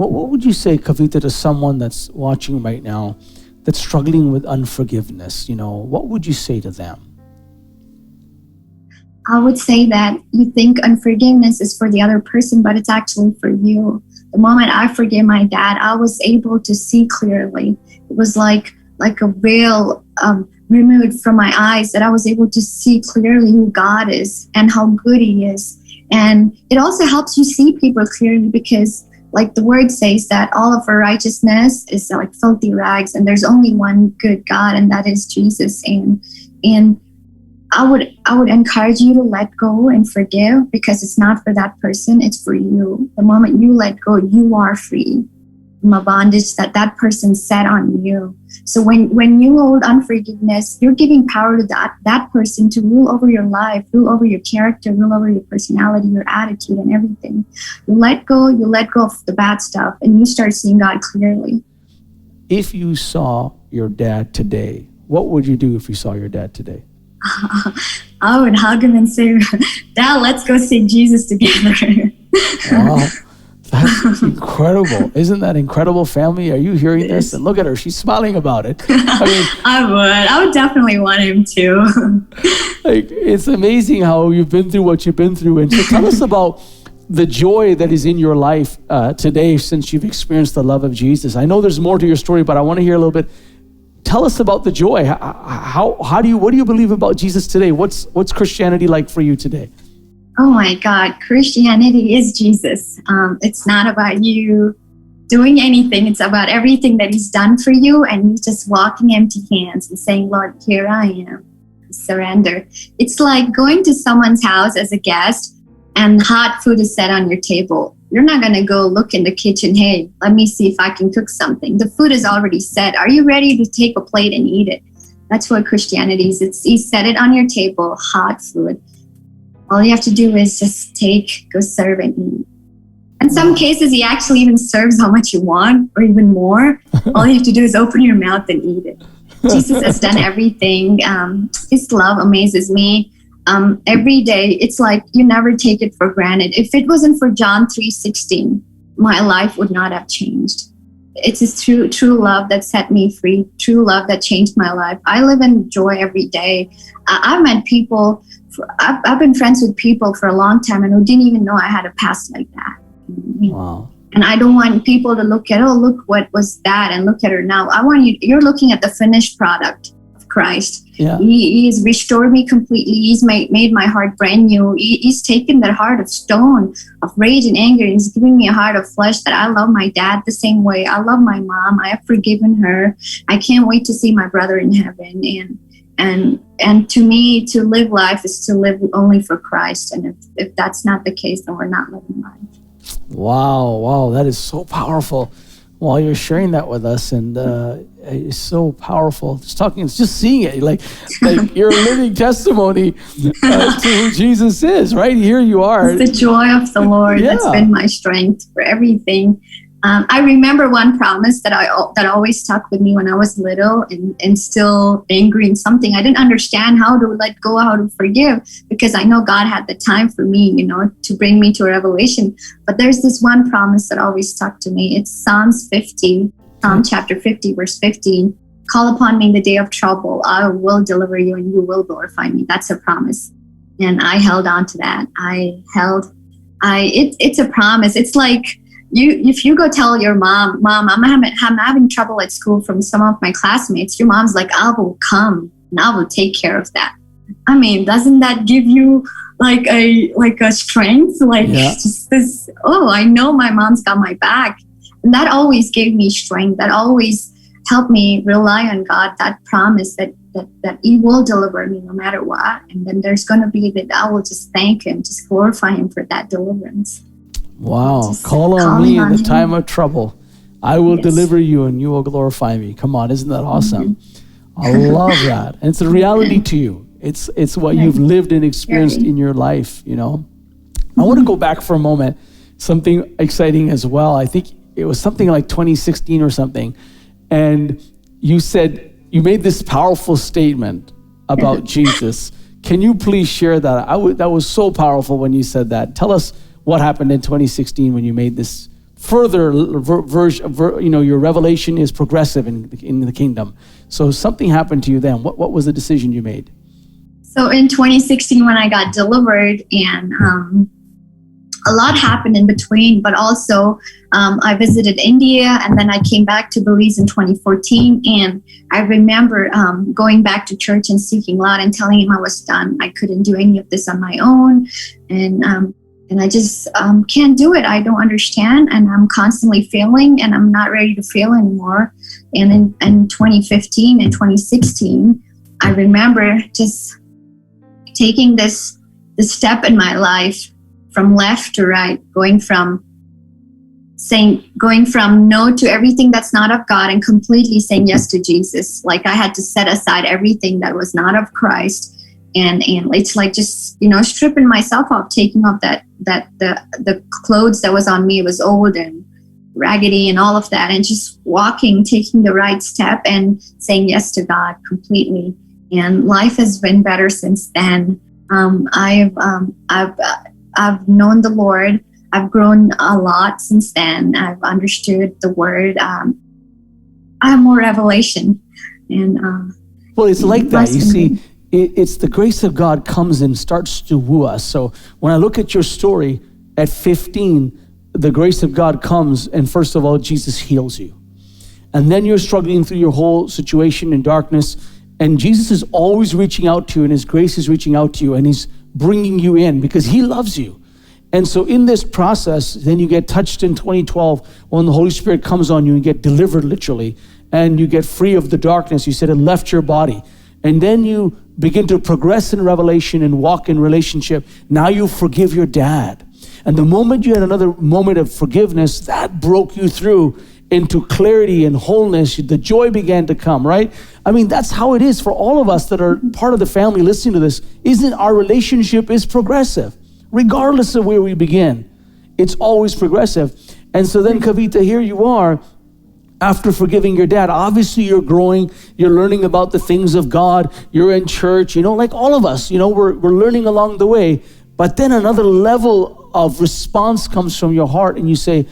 What would you say, Kavitha, to someone that's watching right now that's struggling with unforgiveness? What would you say to them? I would say that you think unforgiveness is for the other person, but it's actually for you. The moment I forgave my dad, I was able to see clearly. It was like a veil removed from my eyes, that I was able to see clearly who God is and how good he is. And it also helps you see people clearly, because like the word says that all of our righteousness is like filthy rags, and there's only one good God, and that is Jesus. And I would encourage you to let go and forgive, because it's not for that person, it's for you. The moment you let go, you are free from a bondage that person set on you. So when you hold unforgiveness, you're giving power to that person to rule over your life, rule over your character, rule over your personality, your attitude, and everything. You let go of the bad stuff, and you start seeing God clearly. If you saw your dad today, what would you do if you saw your dad today? I would hug him and say, Dad, let's go see Jesus together. Wow, that's incredible. Isn't that incredible, family? Are you hearing this? And look at her, she's smiling about it. I would definitely want him to. It's amazing how you've been through what you've been through. And so tell us about the joy that is in your life today, since you've experienced the love of Jesus. I know there's more to your story, but I want to hear a little bit. Tell us about the joy. What do you believe about Jesus today? What's Christianity like for you today? Oh my God, Christianity is Jesus. It's not about you doing anything. It's about everything that he's done for you, and you just walking empty hands and saying, Lord, here I am. Surrender. It's like going to someone's house as a guest and hot food is set on your table. You're not going to go look in the kitchen, hey, let me see if I can cook something. The food is already set. Are you ready to take a plate and eat it? That's what Christianity is. He set it on your table, hot food. All you have to do is just go serve and eat. In some cases, he actually even serves how much you want, or even more. All you have to do is open your mouth and eat it. Jesus has done everything. His love amazes me. Every day, it's like you never take it for granted. If it wasn't for John 3:16, my life would not have changed. It's his true love that set me free, true love that changed my life. I live in joy every day. I've met people, I've been friends with people for a long time and who didn't even know I had a past like that. Wow. And I don't want people to look at, look what was that, and look at her now. I want you're looking at the finished product of Christ. Yeah. He has restored me completely. He's made my heart brand new. He's taken that heart of stone, of rage and anger, and he's giving me a heart of flesh that I love my dad the same way. I love my mom. I have forgiven her. I can't wait to see my brother in heaven. And to me, to live life is to live only for Christ. And if that's not the case, then we're not living life. Wow, that is so powerful. While you're sharing that with us, and it's so powerful. Just seeing it, like you're a living testimony to who Jesus is. Right here, you are. It's the joy of the Lord that's been my strength for everything. I remember one promise that always stuck with me when I was little and still angry in something. I didn't understand how to let go, how to forgive, because I know God had the time for me, to bring me to a revelation. But there's this one promise that always stuck to me. It's Psalm chapter 50, verse 15. Call upon me in the day of trouble. I will deliver you and you will glorify me. That's a promise. And I held on to that. It's a promise. It's like, if you go tell your mom, I'm having trouble at school from some of my classmates, your mom's like, I will come and I will take care of that. I mean, doesn't that give you like a strength? Just this, I know my mom's got my back. And that always gave me strength. That always helped me rely on God, that promise that he will deliver me no matter what. And then there's going to be that I will just thank him, just glorify him for that deliverance. Wow. Call on me in the time of trouble. I will deliver you and you will glorify me. Come on, isn't that awesome? Mm-hmm. I love that. And it's a reality to you. It's what you've lived and experienced in your life, I want to go back for a moment. Something exciting as well. I think it was something like 2016 or something. And you said, you made this powerful statement about Jesus. Can you please share that? That was so powerful when you said that. Tell us what happened in 2016 when you made this further, your revelation is progressive in the kingdom. So something happened to you then. What was the decision you made? So in 2016, when I got delivered, and a lot happened in between, but also I visited India, and then I came back to Belize in 2014. And I remember going back to church and seeking God and telling him I was done. I couldn't do any of this on my own. And I just can't do it. I don't understand. And I'm constantly failing, and I'm not ready to fail anymore. And in 2015 and 2016, I remember just taking this step in my life from left to right, going from no to everything that's not of God and completely saying yes to Jesus. Like I had to set aside everything that was not of Christ. And it's like just, stripping myself off, taking off that the clothes that was on me was old and raggedy and all of that, and just walking, taking the right step and saying yes to God completely. And life has been better since then. I've known the Lord. I've grown a lot since then. I've understood the word. I have more revelation. And well, it's like that. You see, it's the grace of God comes and starts to woo us. So when I look at your story at 15, the grace of God comes, and first of all, Jesus heals you. And then you're struggling through your whole situation in darkness, and Jesus is always reaching out to you, and his grace is reaching out to you, and he's bringing you in because he loves you. And so in this process, then you get touched in 2012 when the Holy Spirit comes on you and get delivered literally, and you get free of the darkness. You said it left your body. And then you begin to progress in revelation and walk in relationship. Now you forgive your dad. And the moment you had another moment of forgiveness, that broke you through into clarity and wholeness. The joy began to come, right? I mean, that's how it is for all of us that are part of the family listening to this. Isn't our relationship is progressive, regardless of where we begin. It's always progressive. And so then, Kavitha, here you are, after forgiving your dad. Obviously you're growing, you're learning about the things of God, you're in church, like all of us, we're learning along the way. But then another level of response comes from your heart, and you say,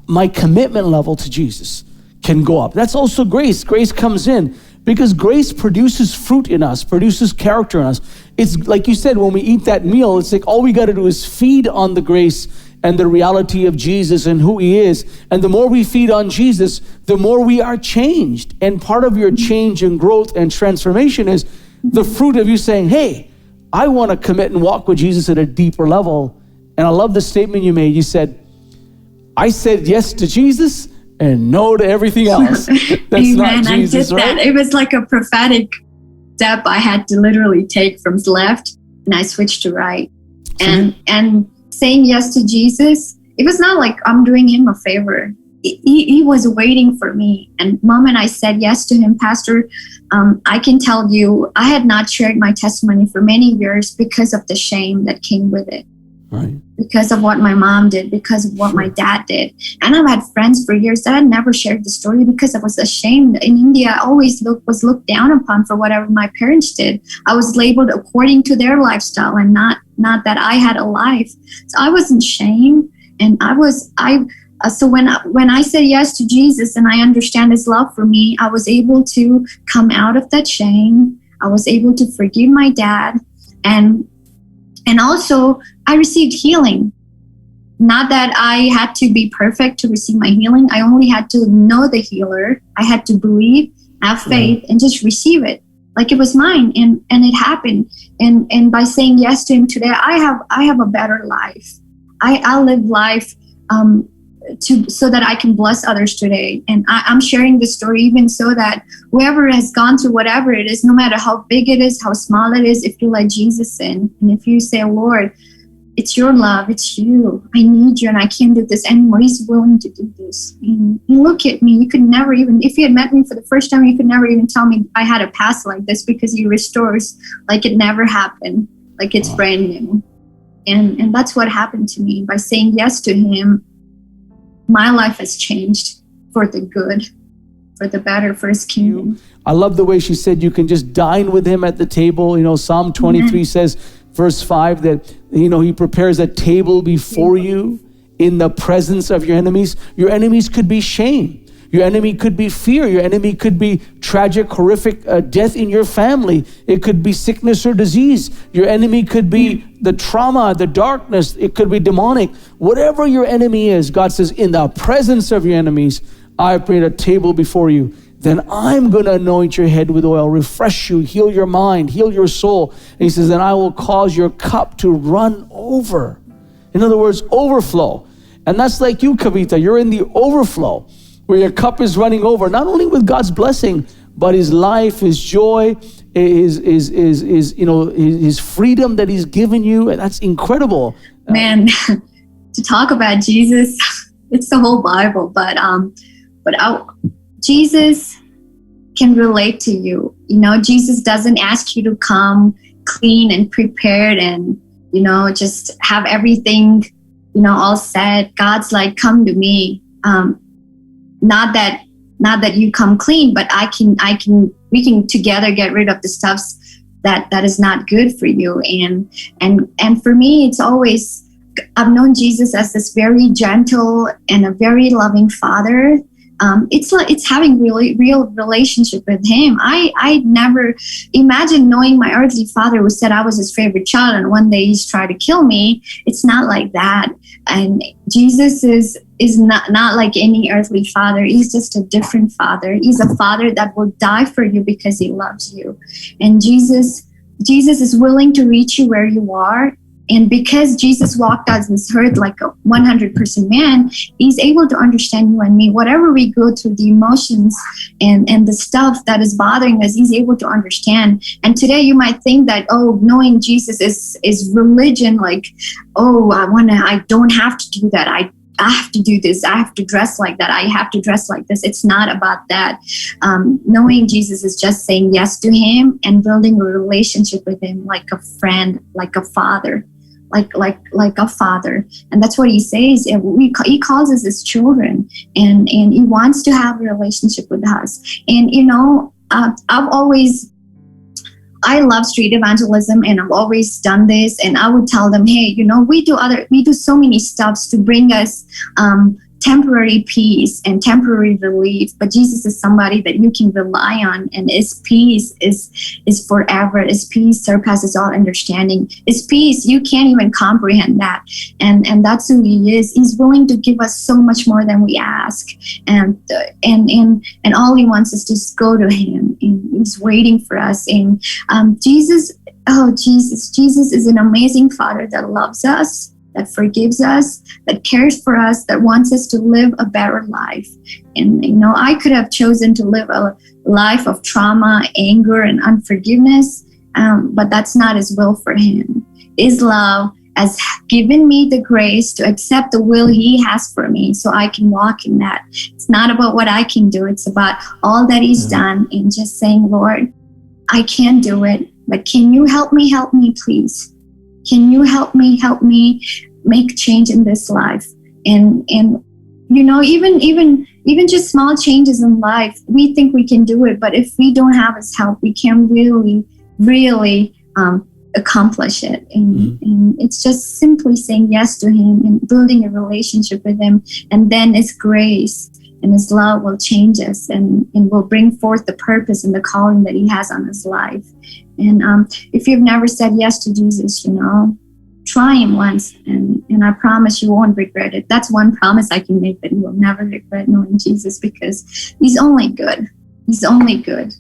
my commitment level to Jesus can go up. That's also grace. Grace comes in because grace produces fruit in us, produces character in us. It's like you said, when we eat that meal, it's like all we got to do is feed on the grace and the reality of Jesus and who he is. And the more we feed on Jesus, the more we are changed. And part of your change and growth and transformation is the fruit of you saying, hey, I want to commit and walk with Jesus at a deeper level. And I love the statement you made. You said, I said yes to Jesus and no to everything else. That's Amen. Not Jesus, I did right? That. It was like a prophetic step I had to literally take from left, and I switched to right. And saying yes to Jesus, it was not like I'm doing him a favor. He was waiting for me. And the moment I said yes to him, Pastor, I can tell you, I had not shared my testimony for many years because of the shame that came with it. Right. Because of what my mom did, because of what my dad did. And I've had friends for years that had never shared the story because I was ashamed. In India, I always was looked down upon for whatever my parents did. I was labeled according to their lifestyle and not that I had a life. So I was in shame. And so when I said yes to Jesus and I understand his love for me, I was able to come out of that shame. I was able to forgive my dad. And also, I received healing. Not that I had to be perfect to receive my healing. I only had to know the healer. I had to believe, have faith, and just receive it like it was mine. And it happened. And by saying yes to him today, I have a better life. I live life so that I can bless others today. And I'm sharing this story even so that whoever has gone through whatever it is, no matter how big it is, how small it is, if you let Jesus in, and if you say, Lord, it's your love, it's you, I need you, and I can't do this anymore. He's willing to do this. And you look at me, you could never even, if you had met me for the first time, you could never even tell me I had a past like this, because he restores like it never happened, like it's brand new. And that's what happened to me. By saying yes to him, my life has changed for the good, for the better, for his kingdom. I love the way she said you can just dine with him at the table. Psalm 23 says, verse 5, that, he prepares a table before you in the presence of your enemies. Your enemies could be shame. Your enemy could be fear. Your enemy could be tragic, horrific death in your family. It could be sickness or disease. Your enemy could be the trauma, the darkness. It could be demonic. Whatever your enemy is, God says, in the presence of your enemies, I prepared a table before you. Then I'm going to anoint your head with oil, refresh you, heal your mind, heal your soul. And he says, and I will cause your cup to run over. In other words, overflow. And that's like you, Kavitha. You're in the overflow, where your cup is running over, not only with God's blessing, but his life, his joy, his freedom that he's given you. And that's incredible. Man, to talk about Jesus, it's the whole Bible, but Jesus can relate to you. Jesus doesn't ask you to come clean and prepared and, just have everything, all set. God's like, come to me. Not that you come clean, but we can together get rid of the stuffs that is not good for you. And for me, it's always, I've known Jesus as this very gentle and a very loving Father. It's having really real relationship with him. I never imagined knowing my earthly father who said I was his favorite child, and one day he's tried to kill me. It's not like that. And Jesus is not like any earthly father. He's just a different father. He's a father that will die for you because he loves you. And Jesus is willing to reach you where you are. And because Jesus walked on this earth like a 100% man, he's able to understand you and me. Whatever we go through, the emotions and the stuff that is bothering us, he's able to understand. And today you might think that, knowing Jesus is religion. Like, I don't have to do that. I have to do this. I have to dress like that. I have to dress like this. It's not about that. Knowing Jesus is just saying yes to him and building a relationship with him like a friend, like a father. Like a father. And that's what he says. He calls us his children, and he wants to have a relationship with us. And I love street evangelism, and I've always done this. And I would tell them, hey, we do so many stuffs to bring us temporary peace and temporary relief, but Jesus is somebody that you can rely on, and his peace is forever. His peace surpasses all understanding. His peace, you can't even comprehend that, and that's who he is. He's willing to give us so much more than we ask, and all he wants is to just go to him, and he's waiting for us. And Jesus is an amazing Father that loves us, that forgives us, that cares for us, that wants us to live a better life. And, I could have chosen to live a life of trauma, anger, and unforgiveness, but that's not his will for him. His love has given me the grace to accept the will he has for me so I can walk in that. It's not about what I can do. It's about all that he's done, and just saying, Lord, I can't do it, but can you help me, please? Can you help me make change in this life? And even just small changes in life, we think we can do it, but if we don't have his help, we can't really accomplish it. And it's just simply saying yes to him and building a relationship with him, and then his grace and his love will change us and will bring forth the purpose and the calling that he has on his life. And if you've never said yes to Jesus, try him once, and I promise you won't regret it. That's one promise I can make, that you will never regret knowing Jesus, because he's only good. He's only good.